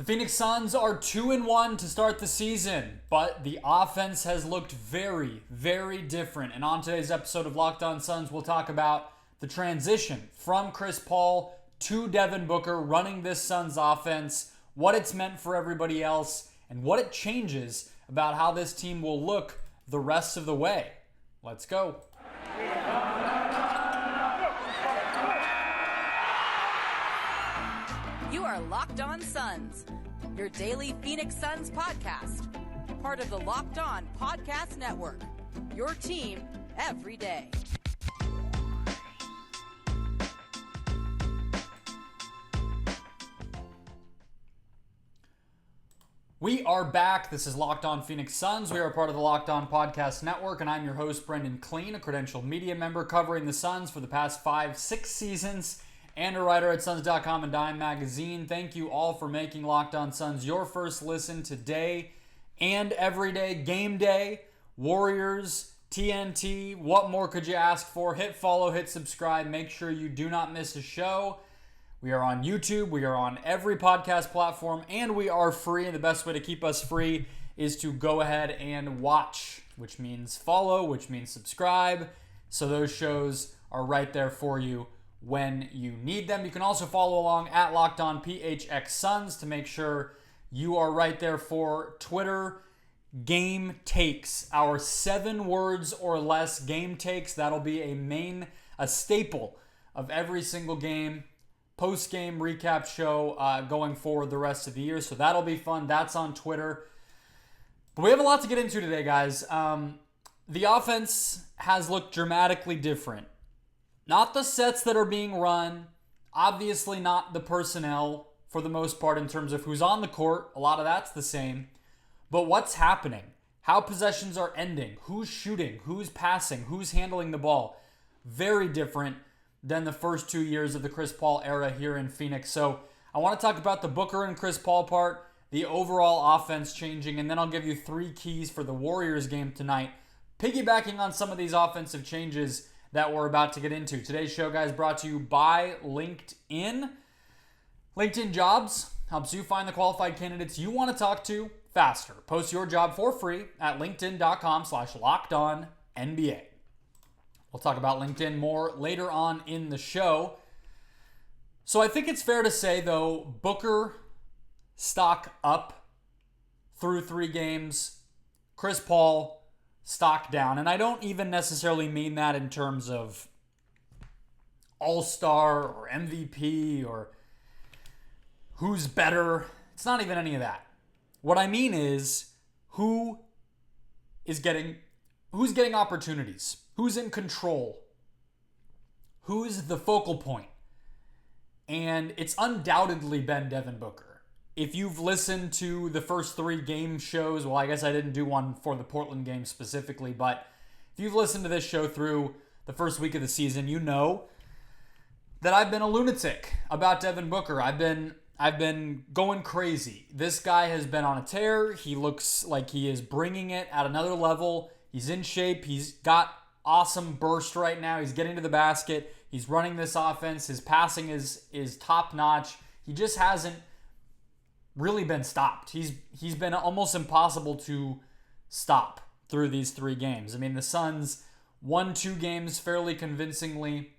Phoenix Suns are 2-1 to start the season, but the offense has looked very, very different. And on today's episode of Locked On Suns, we'll talk about the transition from Chris Paul to Devin Booker running this Suns offense, what it's meant for everybody else, and what it changes about how this team will look the rest of the way. Let's go. You are Locked On Suns, your daily Phoenix Suns podcast. Part of the Locked On Podcast Network, your team every day. We are back. This is Locked On Phoenix Suns. We are part of the Locked On Podcast Network, and I'm your host, Brendon Kleen, a credentialed media member covering the Suns for the past 5-6 seasons, and a writer at Suns.com and Dime Magazine. Thank you all for making Locked On Suns your first listen today and every day. Game day, Warriors, TNT, what more could you ask for? Hit follow, hit subscribe. Make sure you do not miss a show. We are on YouTube, we are on every podcast platform, and we are free. And the best way to keep us free is to go ahead and watch, which means follow, which means subscribe. So those shows are right there for you when you need them. You can also follow along at Locked On PHX Suns to make sure you are right there for Twitter game takes. Our 7 words or less game takes. That'll be a staple of every single game, post-game recap show going forward the rest of the year. So that'll be fun. That's on Twitter. But we have a lot to get into today, guys. The offense has looked dramatically different. Not the sets that are being run, obviously not the personnel for the most part in terms of who's on the court. A lot of that's the same. But what's happening? How possessions are ending? Who's shooting? Who's passing? Who's handling the ball? Very different than the first 2 years of the Chris Paul era here in Phoenix. So I want to talk about the Booker and Chris Paul part, the overall offense changing, and then I'll give you 3 keys for the Warriors game tonight, piggybacking on some of these offensive changes that we're about to get into. Today's show, guys, brought to you by LinkedIn. LinkedIn Jobs helps you find the qualified candidates you want to talk to faster. Post your job for free at linkedin.com/lockedonnba. We'll talk about LinkedIn more later on in the show. So I think it's fair to say, though, Booker stock up through 3 games. Chris Paul stock down. And I don't even necessarily mean that in terms of all-star or MVP or who's better. It's not even any of that. What I mean is who's getting opportunities, who's in control, who's the focal point. And it's undoubtedly been Devin Booker. If you've listened to the first 3 game shows, well, I guess I didn't do one for the Portland game specifically, but if you've listened to this show through the first week of the season, you know that I've been a lunatic about Devin Booker. I've been going crazy. This guy has been on a tear. He looks like he is bringing it at another level. He's in shape. He's got awesome burst right now. He's getting to the basket. He's running this offense. His passing is top notch. He just hasn't really been stopped. He's been almost impossible to stop through these 3 games. I mean, the Suns won 2 games fairly convincingly,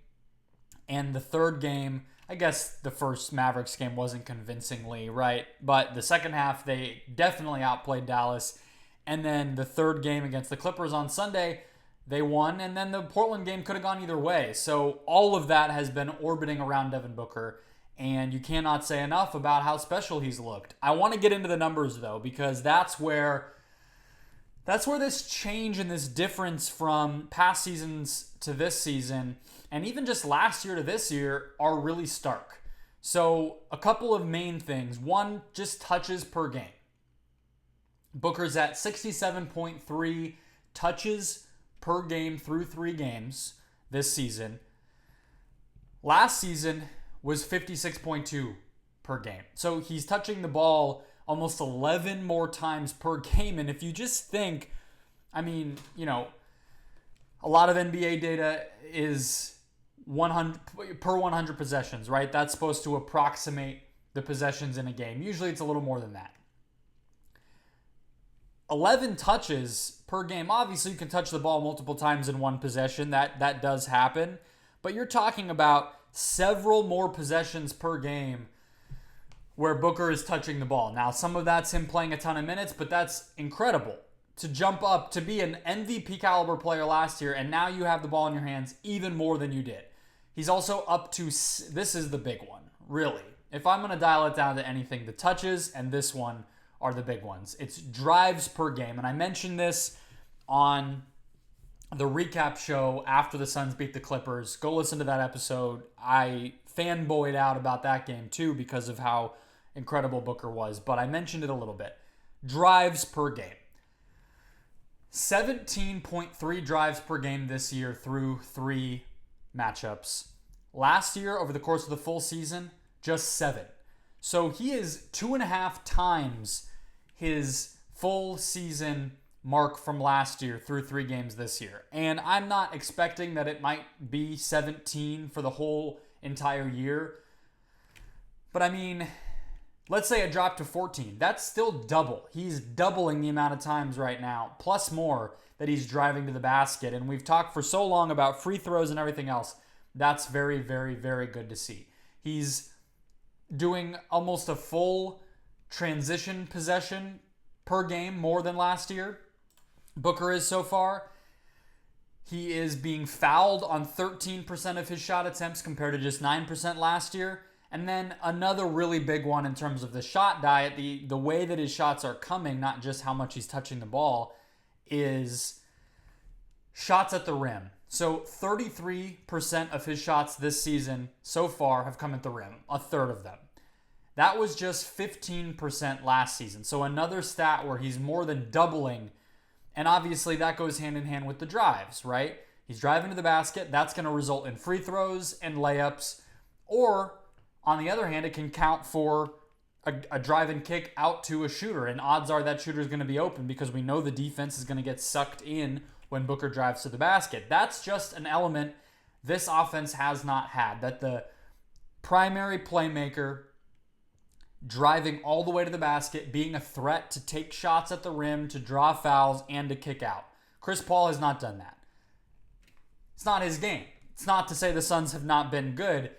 and the 3rd game, I guess the first Mavericks game wasn't convincingly, right? But the second half, they definitely outplayed Dallas. And then the 3rd game against the Clippers on Sunday, they won. And then the Portland game could have gone either way. So all of that has been orbiting around Devin Booker. And you cannot say enough about how special he's looked. I want to get into the numbers, though, because that's where this change and this difference from past seasons to this season, and even just last year to this year, are really stark. So a couple of main things. One, just touches per game. Booker's at 67.3 touches per game through 3 games this season. Last season was 56.2 per game. So he's touching the ball almost 11 more times per game. And if you just think, I mean, a lot of NBA data is 100 per 100 possessions, right? That's supposed to approximate the possessions in a game. Usually it's a little more than that. 11 touches per game. Obviously, you can touch the ball multiple times in one possession. That does happen. But you're talking about several more possessions per game where Booker is touching the ball. Now, some of that's him playing a ton of minutes, but that's incredible. To jump up, to be an MVP caliber player last year, and now you have the ball in your hands even more than you did. He's also up to, this is the big one, really. If I'm going to dial it down to anything, the touches and this one are the big ones. It's drives per game. And I mentioned this on the recap show after the Suns beat the Clippers. Go listen to that episode. I fanboyed out about that game too because of how incredible Booker was. But I mentioned it a little bit. Drives per game. 17.3 drives per game this year through 3 matchups. Last year, over the course of the full season, just 7. So he is 2.5 times his full season mark from last year through 3 games this year. And I'm not expecting that it might be 17 for the whole entire year. But I mean, let's say it dropped to 14. That's still double. He's doubling the amount of times right now, plus more, that he's driving to the basket. And we've talked for so long about free throws and everything else. That's very, very, very good to see. He's doing almost a full transition possession per game more than last year. Booker is so far. He is being fouled on 13% of his shot attempts compared to just 9% last year. And then another really big one in terms of the shot diet, the way that his shots are coming, not just how much he's touching the ball, is shots at the rim. So 33% of his shots this season so far have come at the rim, a third of them. That was just 15% last season. So another stat where he's more than doubling. And obviously that goes hand in hand with the drives, right? He's driving to the basket. That's going to result in free throws and layups. Or, on the other hand, it can count for a drive and kick out to a shooter. And odds are that shooter is going to be open because we know the defense is going to get sucked in when Booker drives to the basket. That's just an element this offense has not had. That the primary playmaker driving all the way to the basket, being a threat to take shots at the rim, to draw fouls, and to kick out. Chris Paul has not done that. It's not his game. It's not to say the Suns have not been good.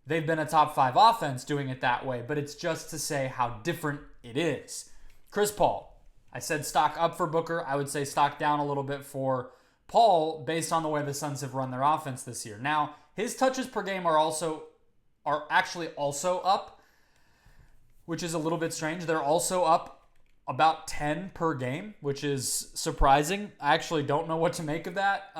They've been a top 5 offense doing it that way, but it's just to say how different it is. Chris Paul, I said stock up for Booker. I would say stock down a little bit for Paul based on the way the Suns have run their offense this year. Now, his touches per game are actually also up, which is a little bit strange. They're also up about 10 per game, which is surprising. I actually don't know what to make of that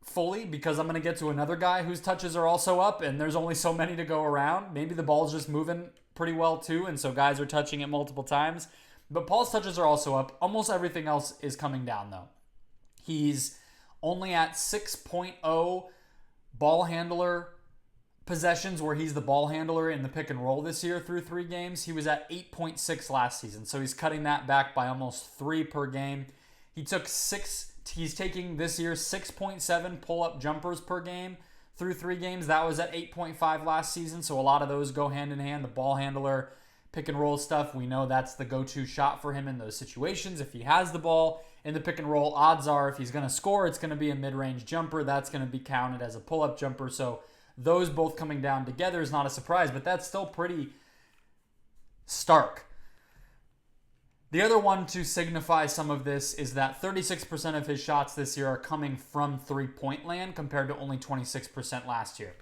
fully, because I'm going to get to another guy whose touches are also up, and there's only so many to go around. Maybe the ball's just moving pretty well too, and so guys are touching it multiple times. But Paul's touches are also up. Almost everything else is coming down, though. He's only at 6.0 ball handler possessions where he's the ball handler in the pick and roll this year through 3 games. He was at 8.6 last season, so he's cutting that back by almost 3 per game. He's taking this year 6.7 pull-up jumpers per game through 3 games. That was at 8.5 last season, so a lot of those go hand in hand. The ball handler, pick and roll stuff, we know that's the go-to shot for him in those situations. If he has the ball in the pick and roll, odds are if he's going to score, it's going to be a mid-range jumper. That's going to be counted as a pull-up jumper, so those both coming down together is not a surprise, but that's still pretty stark. The other one to signify some of this is that 36% of his shots this year are coming from three-point land compared to only 26% last year.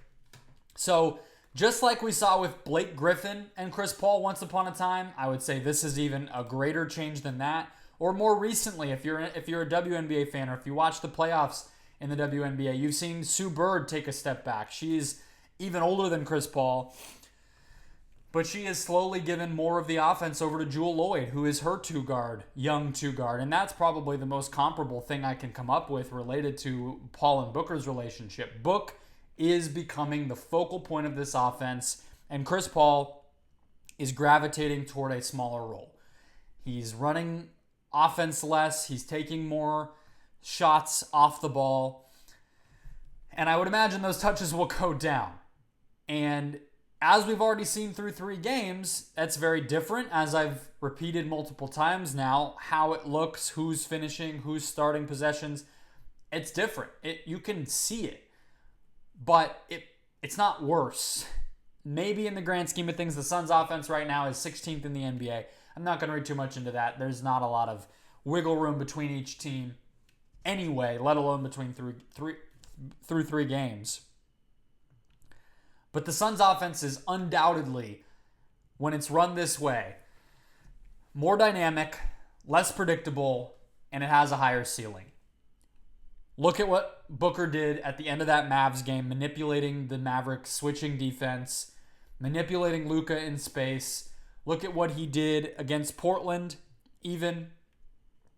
So just like we saw with Blake Griffin and Chris Paul once upon a time, I would say this is even a greater change than that. Or more recently, if you're a WNBA fan or if you watch the playoffs in the WNBA, you've seen Sue Bird take a step back. She's even older than Chris Paul, but she has slowly given more of the offense over to Jewel Lloyd, who is her young two guard. And that's probably the most comparable thing I can come up with related to Paul and Booker's relationship. Book is becoming the focal point of this offense, and Chris Paul is gravitating toward a smaller role. He's running offense less. He's taking more shots off the ball. And I would imagine those touches will go down. And as we've already seen through 3 games, that's very different. As I've repeated multiple times now, how it looks, who's finishing, who's starting possessions, it's different. You can see it, but it's not worse. Maybe in the grand scheme of things, the Suns' offense right now is 16th in the NBA. I'm not going to read too much into that. There's not a lot of wiggle room between each team anyway, let alone between through 3 games. But the Suns' offense is undoubtedly, when it's run this way, more dynamic, less predictable, and it has a higher ceiling. Look at what Booker did at the end of that Mavs game, manipulating the Mavericks, switching defense, manipulating Luka in space. Look at what he did against Portland, even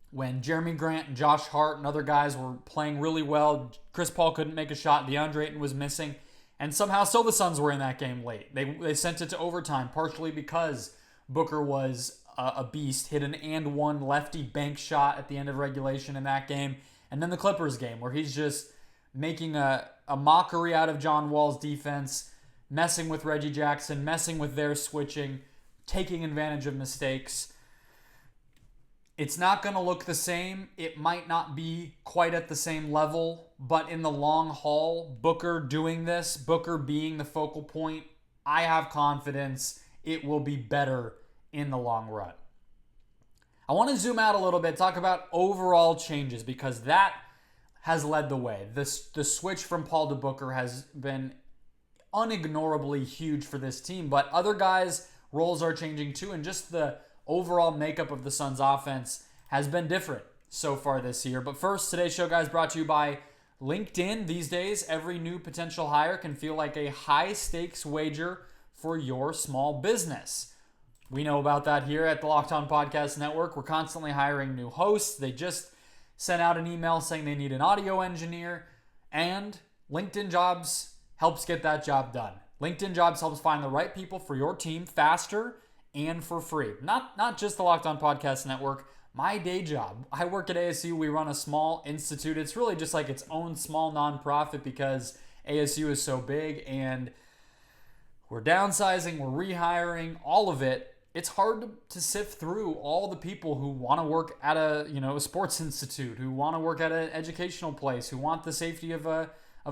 when Jeremy Grant and Josh Hart and other guys were playing really well. Chris Paul couldn't make a shot. Deandre Ayton was missing. And somehow still the Suns were in that game late. They sent it to overtime, partially because Booker was a beast, hit an and one lefty bank shot at the end of regulation in that game. And then the Clippers game, where he's just making a mockery out of John Wall's defense, messing with Reggie Jackson, messing with their switching, taking advantage of mistakes. It's not going to look the same. It might not be quite at the same level, but in the long haul, Booker doing this, Booker being the focal point, I have confidence it will be better in the long run. I want to zoom out a little bit, talk about overall changes, because that has led the way. The switch from Paul to Booker has been unignorably huge for this team, but other guys' roles are changing too, and just the overall makeup of the Suns offense has been different so far this year. But first, today's show, guys, brought to you by LinkedIn. These days, every new potential hire can feel like a high-stakes wager for your small business. We know about that here at the Locked On Podcast Network. We're constantly hiring new hosts. They just sent out an email saying they need an audio engineer, and LinkedIn Jobs helps get that job done. LinkedIn Jobs helps find the right people for your team faster and for free. Not just the Locked On Podcast Network. My day job, I work at ASU. We run a small institute. It's really just like its own small nonprofit because ASU is so big and we're downsizing, we're rehiring, all of it. It's hard to sift through all the people who want to work at a sports institute, who want to work at an educational place, who want the safety of a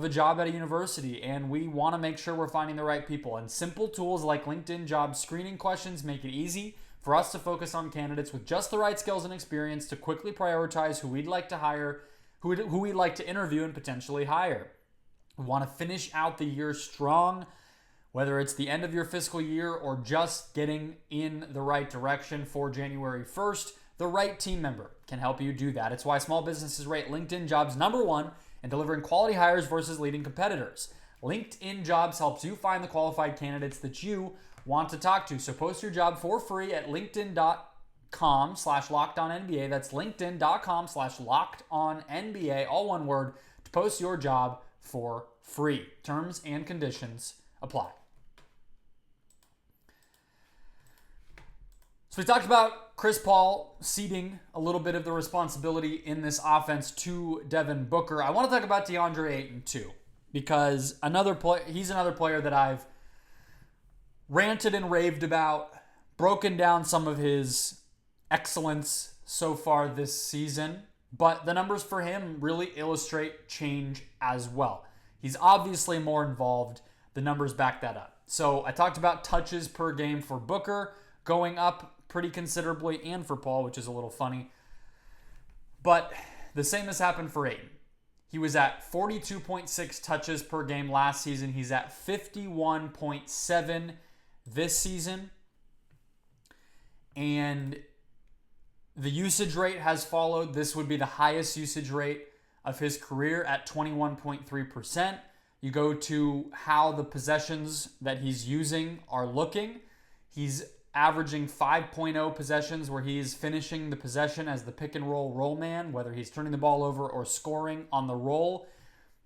job at a university, and we want to make sure we're finding the right people. And simple tools like LinkedIn job screening questions make it easy for us to focus on candidates with just the right skills and experience to quickly prioritize who we'd like to hire, who we'd like to interview and potentially hire. We want to finish out the year strong, whether it's the end of your fiscal year or just getting in the right direction for January 1st. The right team member can help you do that. It's why small businesses rate LinkedIn Jobs #1 in delivering quality hires versus leading competitors. LinkedIn Jobs helps you find the qualified candidates that you want to talk to. So post your job for free at linkedin.com/lockedonnba. That's linkedin.com/lockedonnba, all one word, to post your job for free. Terms and conditions apply. So we talked about Chris Paul ceding a little bit of the responsibility in this offense to Devin Booker. I want to talk about Deandre Ayton too, because he's another player that I've ranted and raved about, broken down some of his excellence so far this season, but the numbers for him really illustrate change as well. He's obviously more involved. The numbers back that up. So I talked about touches per game for Booker going up pretty considerably, and for Paul, which is a little funny. But the same has happened for Ayton. He was at 42.6 touches per game last season. He's at 51.7 this season. And the usage rate has followed. This would be the highest usage rate of his career at 21.3%. You go to how the possessions that he's using are looking. He's averaging 5.0 possessions where he's finishing the possession as the pick and roll man, whether he's turning the ball over or scoring on the roll.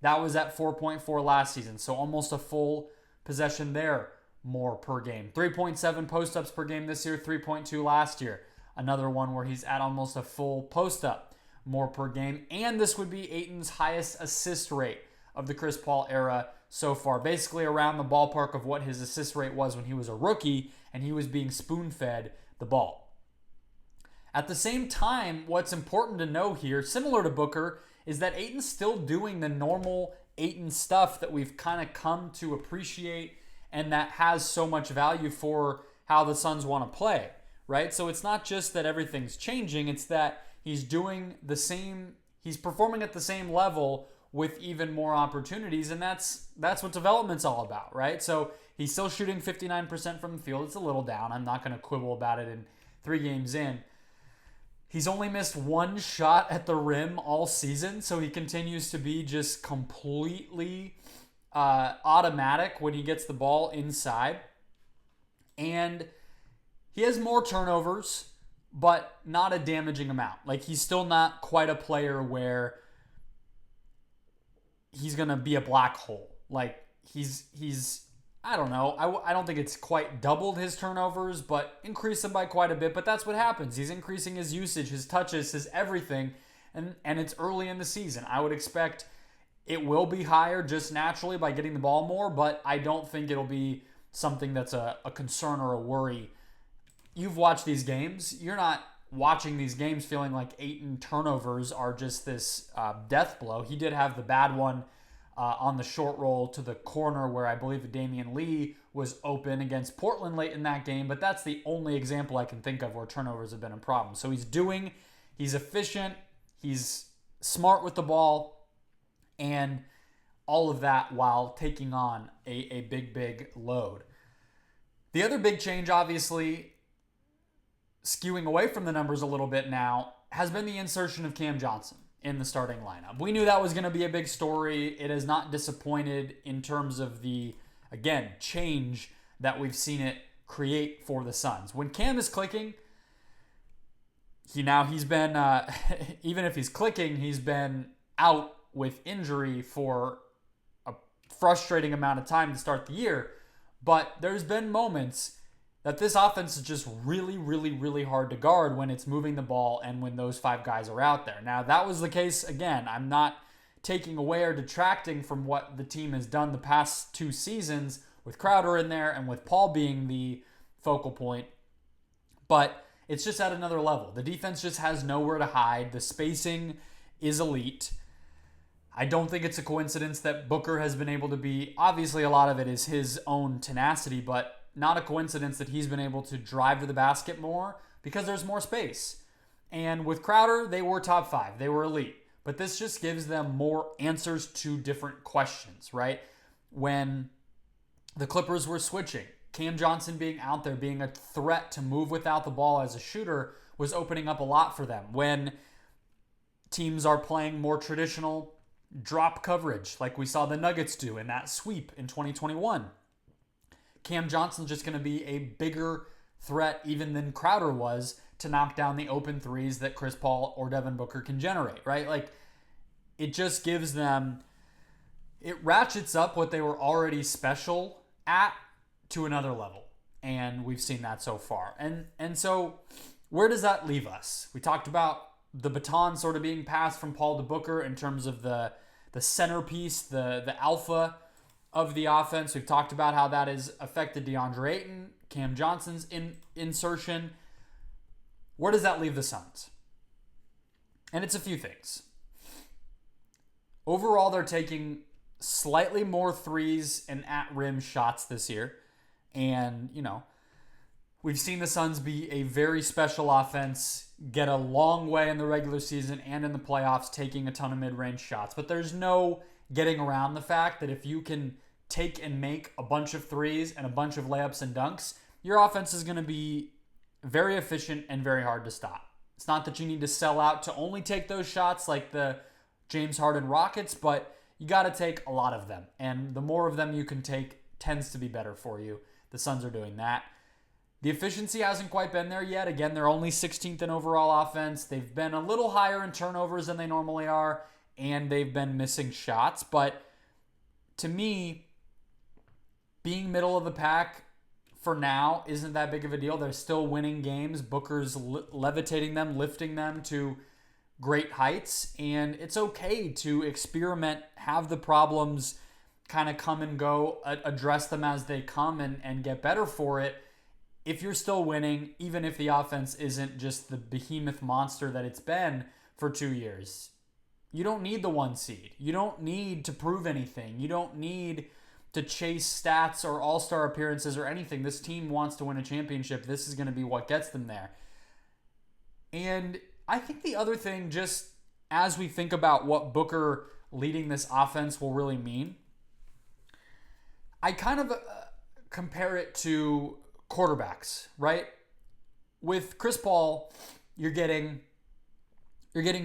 That was at 4.4 last season, so almost a full possession there more per game. 3.7 post-ups per game this year, 3.2 last year. Another one where he's at almost a full post-up more per game. And this would be Ayton's highest assist rate of the Chris Paul era so far, basically around the ballpark of what his assist rate was when he was a rookie and he was being spoon-fed the ball. At the same time, what's important to know here, similar to Booker, is that Ayton's still doing the normal Ayton stuff that we've kind of come to appreciate and that has so much value for how the Suns want to play, right? So it's not just that everything's changing, it's that he's doing the same, he's performing at the same level with even more opportunities, and that's what development's all about, right? So he's still shooting 59% from the field. It's a little down. I'm not going to quibble about it in 3 games in. He's only missed 1 shot at the rim all season, so he continues to be just completely automatic when he gets the ball inside. And he has more turnovers, but not a damaging amount. Like, he's still not quite a player where he's going to be a black hole. Like, he's I don't know. I don't think it's quite doubled his turnovers, but increased them by quite a bit. But that's what happens. He's increasing his usage, his touches, his everything. And it's early in the season. I would expect it will be higher just naturally by getting the ball more, but I don't think it'll be something that's a concern or a worry. You've watched these games. You're not watching these games feeling like Ayton turnovers are just this death blow. He did have the bad one on the short roll to the corner where I believe Damian Lee was open against Portland late in that game, but that's the only example I can think of where turnovers have been a problem. So he's efficient, he's smart with the ball, and all of that while taking on a big load. The other big change, obviously, skewing away from the numbers a little bit now, has been the insertion of Cam Johnson in the starting lineup. We knew that was going to be a big story. It has not disappointed in terms of the, again, change that we've seen it create for the Suns. When Cam is clicking, he's been, even if he's clicking, he's been out with injury for a frustrating amount of time to start the year. But there's been moments that this offense is just really hard to guard when it's moving the ball and when those 5 guys are out there. Now, that was the case, again, I'm not taking away or detracting from what the team has done the past 2 seasons with Crowder in there and with Paul being the focal point. But it's just at another level. The defense just has nowhere to hide. The spacing is elite. I don't think it's a coincidence that Booker has been able to be, obviously a lot of it is his own tenacity, but not a coincidence that he's been able to drive to the basket more because there's more space. And with Crowder, they were top 5. They were elite. But this just gives them more answers to different questions, right? When the Clippers were switching, Cam Johnson being out there, being a threat to move without the ball as a shooter was opening up a lot for them. When teams are playing more traditional drop coverage, like we saw the Nuggets do in that sweep in 2021, Cam Johnson's just going to be a bigger threat even than Crowder was to knock down the open threes that Chris Paul or Devin Booker can generate, right? Like, it just gives them, it ratchets up what they were already special at to another level. And we've seen that so far. And so where does that leave us? We talked about the baton sort of being passed from Paul to Booker in terms of the centerpiece, the alpha of the offense. We've talked about how that has affected Deandre Ayton, Cam Johnson's insertion. Where does that leave the Suns? And it's a few things. Overall, they're taking slightly more threes and at-rim shots this year. And, we've seen the Suns be a very special offense, get a long way in the regular season and in the playoffs, taking a ton of mid-range shots. But there's no getting around the fact that if you can take and make a bunch of threes and a bunch of layups and dunks, your offense is going to be very efficient and very hard to stop. It's not that you need to sell out to only take those shots like the James Harden Rockets, but you got to take a lot of them. And the more of them you can take tends to be better for you. The Suns are doing that. The efficiency hasn't quite been there yet. Again, they're only 16th in overall offense. They've been a little higher in turnovers than they normally are, and they've been missing shots. But to me, being middle of the pack for now isn't that big of a deal. They're still winning games. Booker's levitating them, lifting them to great heights, and it's okay to experiment, have the problems kind of come and go, address them as they come and get better for it. If you're still winning, even if the offense isn't just the behemoth monster that it's been for 2 years, you don't need the 1 seed. You don't need to prove anything. You don't need to chase stats or all-star appearances or anything. This team wants to win a championship. This is going to be what gets them there. And I think the other thing, just as we think about what Booker leading this offense will really mean, I kind of compare it to quarterbacks, right? With Chris Paul, you're getting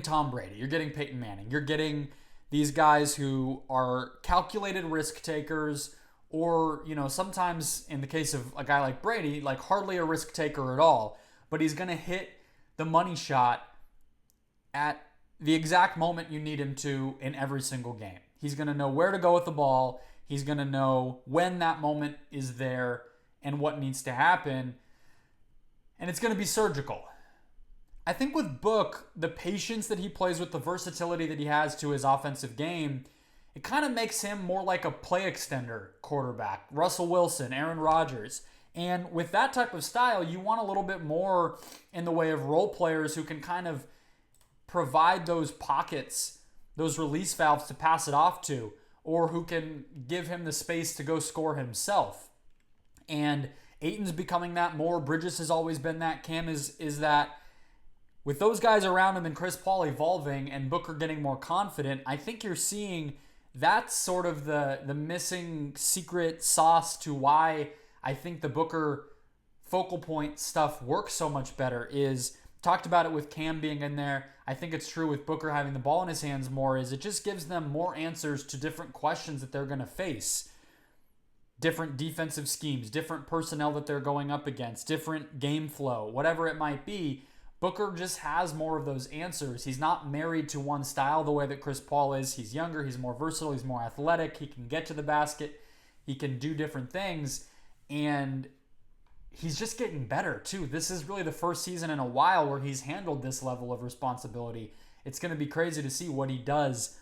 Tom Brady, you're getting Peyton Manning, you're getting these guys who are calculated risk takers, or, sometimes in the case of a guy like Brady, like hardly a risk taker at all, but he's going to hit the money shot at the exact moment you need him to in every single game. He's going to know where to go with the ball. He's going to know when that moment is there and what needs to happen. And it's going to be surgical. I think with Book, the patience that he plays with, the versatility that he has to his offensive game, it kind of makes him more like a play extender quarterback. Russell Wilson, Aaron Rodgers. And with that type of style, you want a little bit more in the way of role players who can kind of provide those pockets, those release valves to pass it off to, or who can give him the space to go score himself. And Ayton's becoming that more. Bridges has always been that. Cam is that. With those guys around him and Chris Paul evolving and Booker getting more confident, I think you're seeing that's sort of the missing secret sauce to why I think the Booker focal point stuff works so much better. Is talked about it with Cam being in there. I think it's true with Booker having the ball in his hands more, is it just gives them more answers to different questions that they're going to face. Different defensive schemes, different personnel that they're going up against, different game flow, whatever it might be. Booker just has more of those answers. He's not married to one style the way that Chris Paul is. He's younger, he's more versatile, he's more athletic, he can get to the basket, he can do different things, and he's just getting better too. This is really the first season in a while where he's handled this level of responsibility. It's going to be crazy to see what he does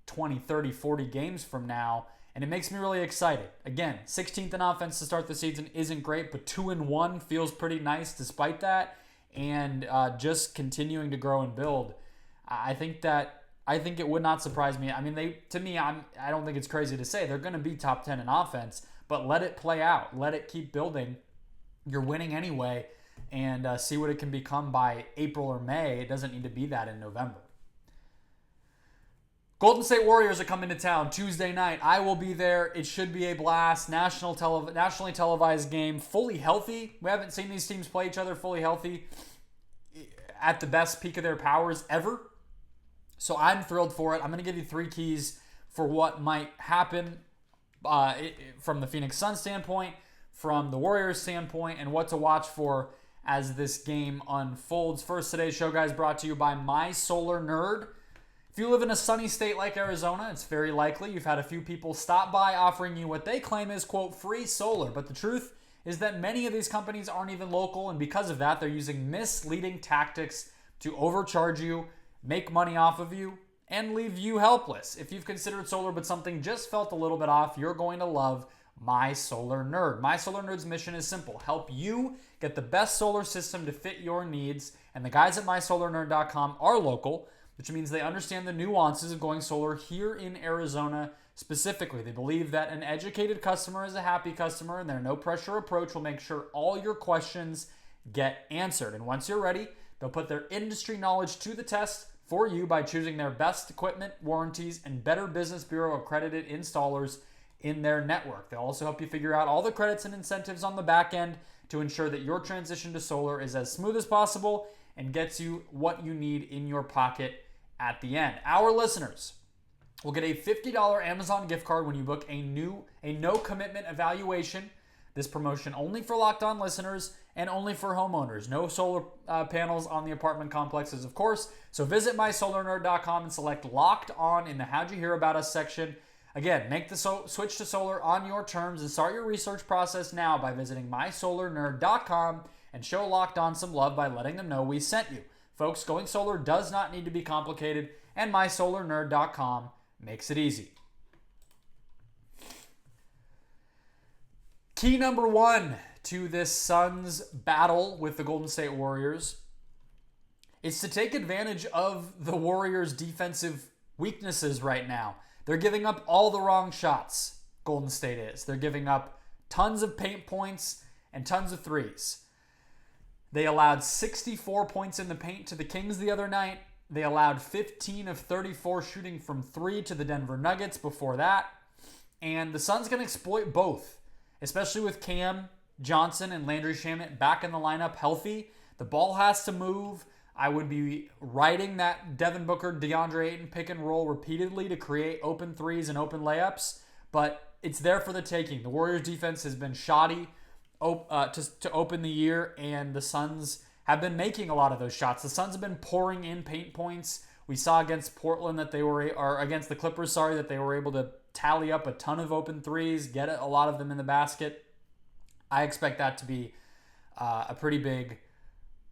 20, 30, 40 games from now, and it makes me really excited. Again, 16th in offense to start the season isn't great, but 2-1 feels pretty nice despite that. And just continuing to grow and build, I think it would not surprise me. I mean, I don't think it's crazy to say they're going to be top 10 in offense, but let it play out, let it keep building. You're winning anyway, and see what it can become by April or May. It doesn't need to be that in November. Golden State Warriors are coming to town Tuesday night. I will be there. It should be a blast. Nationally televised game. Fully healthy. We haven't seen these teams play each other fully healthy at the best peak of their powers ever. So I'm thrilled for it. I'm going to give you 3 keys for what might happen from the Phoenix Suns standpoint, from the Warriors standpoint, and what to watch for as this game unfolds. First, today's show, guys, brought to you by My Solar Nerd. If you live in a sunny state like Arizona, it's very likely you've had a few people stop by offering you what they claim is, quote, free solar. But the truth is that many of these companies aren't even local, and because of that, they're using misleading tactics to overcharge you, make money off of you, and leave you helpless. If you've considered solar but something just felt a little bit off, you're going to love My Solar Nerd. My Solar Nerd's mission is simple: help you get the best solar system to fit your needs. And the guys at mysolarnerd.com are local, which means they understand the nuances of going solar here in Arizona specifically. They believe that an educated customer is a happy customer, and their no-pressure approach will make sure all your questions get answered. And once you're ready, they'll put their industry knowledge to the test for you by choosing their best equipment, warranties, and Better Business Bureau accredited installers in their network. They'll also help you figure out all the credits and incentives on the back end to ensure that your transition to solar is as smooth as possible and gets you what you need in your pocket at the end. Our listeners will get a $50 Amazon gift card when you book a no commitment evaluation. This promotion only for Locked On listeners and only for homeowners. No solar panels on the apartment complexes, of course. So visit mysolarnerd.com and select Locked On in the How'd You Hear About Us section. Again, make the switch to solar on your terms and start your research process now by visiting mysolarnerd.com and show Locked On some love by letting them know we sent you. Folks, going solar does not need to be complicated, and mysolarnerd.com makes it easy. Key number one to this Suns battle with the Golden State Warriors is to take advantage of the Warriors' defensive weaknesses right now. They're giving up all the wrong shots, Golden State is. They're giving up tons of paint points and tons of threes. They allowed 64 points in the paint to the Kings the other night. They allowed 15 of 34 shooting from three to the Denver Nuggets before that. And the Suns can exploit both, especially with Cam Johnson and Landry Shamet back in the lineup healthy. The ball has to move. I would be riding that Devin Booker, Deandre Ayton pick and roll repeatedly to create open threes and open layups, but it's there for the taking. The Warriors defense has been shoddy to open the year, and the Suns have been making a lot of those shots. The Suns have been pouring in paint points. We saw against Portland or against the Clippers, that they were able to tally up a ton of open threes, get a lot of them in the basket. I expect that to be a pretty big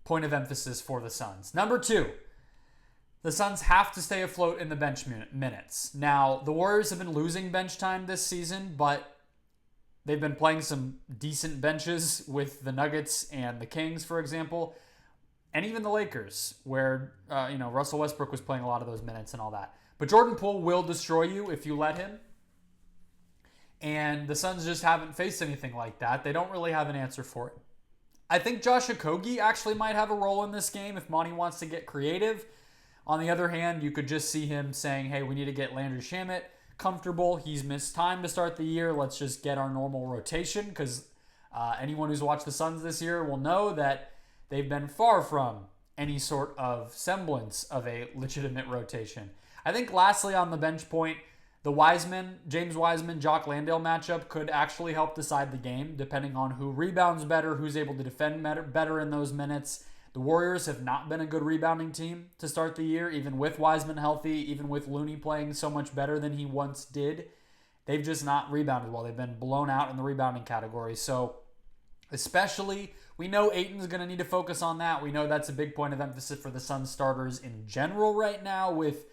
point of emphasis for the Suns. Number two, the Suns have to stay afloat in the bench minutes. Now, the Warriors have been losing bench time this season, but they've been playing some decent benches with the Nuggets and the Kings, for example, and even the Lakers, where Russell Westbrook was playing a lot of those minutes and all that. But Jordan Poole will destroy you if you let him. And the Suns just haven't faced anything like that. They don't really have an answer for it. I think Josh Okogie actually might have a role in this game if Monty wants to get creative. On the other hand, you could just see him saying, hey, we need to get Landry Shamet comfortable. He's missed time to start the year. Let's just get our normal rotation, because anyone who's watched the Suns this year will know that they've been far from any sort of semblance of a legitimate rotation. I think lastly on the bench point, the James Wiseman, Jock Landale matchup could actually help decide the game, depending on who rebounds better, who's able to defend better in those minutes. The Warriors have not been a good rebounding team to start the year, even with Wiseman healthy, even with Looney playing so much better than he once did. They've just not rebounded well. They've been blown out in the rebounding category. So especially, we know Ayton's going to need to focus on that. We know that's a big point of emphasis for the Suns starters in general right now, with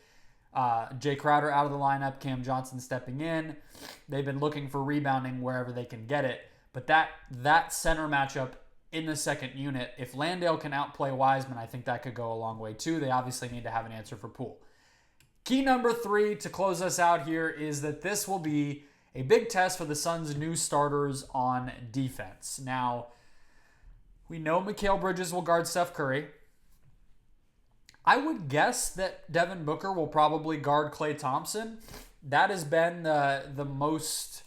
Jay Crowder out of the lineup, Cam Johnson stepping in. They've been looking for rebounding wherever they can get it. But that center matchup in the second unit, if Landale can outplay Wiseman, I think that could go a long way too. They obviously need to have an answer for Poole. Key number three to close us out here is that this will be a big test for the Suns' new starters on defense. Now, we know Mikal Bridges will guard Steph Curry. I would guess that Devin Booker will probably guard Klay Thompson. That has been the most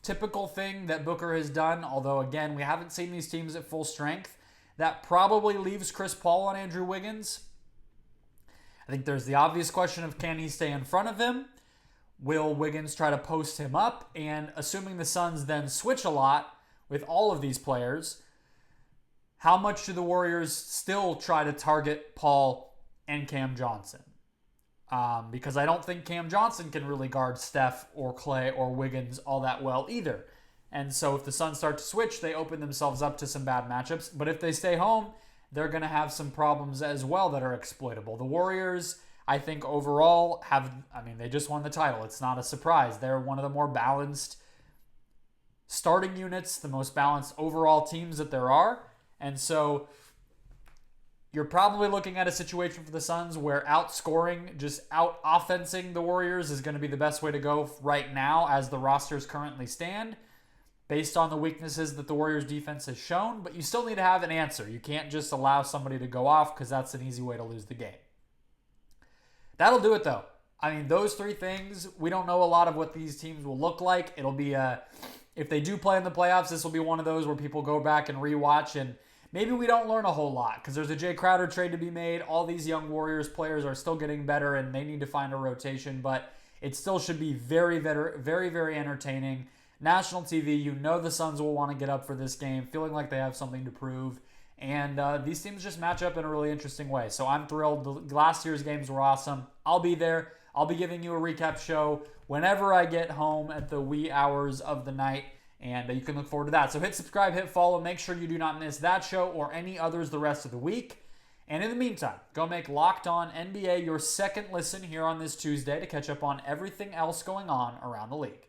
typical thing that Booker has done, although, again, we haven't seen these teams at full strength. That probably leaves Chris Paul on Andrew Wiggins. I think there's the obvious question of, can he stay in front of him? Will Wiggins try to post him up? And assuming the Suns then switch a lot with all of these players, how much do the Warriors still try to target Paul and Cam Johnson? Because I don't think Cam Johnson can really guard Steph or Klay or Wiggins all that well either. And so if the Suns start to switch, they open themselves up to some bad matchups. But if they stay home, they're going to have some problems as well that are exploitable. The Warriors, I think overall, they just won the title. It's not a surprise. They're one of the more balanced starting units, the most balanced overall teams that there are. And so you're probably looking at a situation for the Suns where outscoring, just out-offensing the Warriors is going to be the best way to go right now as the rosters currently stand, based on the weaknesses that the Warriors defense has shown. But you still need to have an answer. You can't just allow somebody to go off, because that's an easy way to lose the game. That'll do it, though. Those three things, we don't know a lot of what these teams will look like. It'll be if they do play in the playoffs, this will be one of those where people go back and rewatch, and maybe we don't learn a whole lot because there's a Jay Crowder trade to be made. All these young Warriors players are still getting better, and they need to find a rotation, but it still should be very, very, very, very entertaining. National TV, the Suns will want to get up for this game, feeling like they have something to prove. And these teams just match up in a really interesting way. So I'm thrilled. The last year's games were awesome. I'll be there. I'll be giving you a recap show whenever I get home at the wee hours of the night. And you can look forward to that. So hit subscribe, hit follow. Make sure you do not miss that show or any others the rest of the week. And in the meantime, go make Locked On NBA your second listen here on this Tuesday to catch up on everything else going on around the league.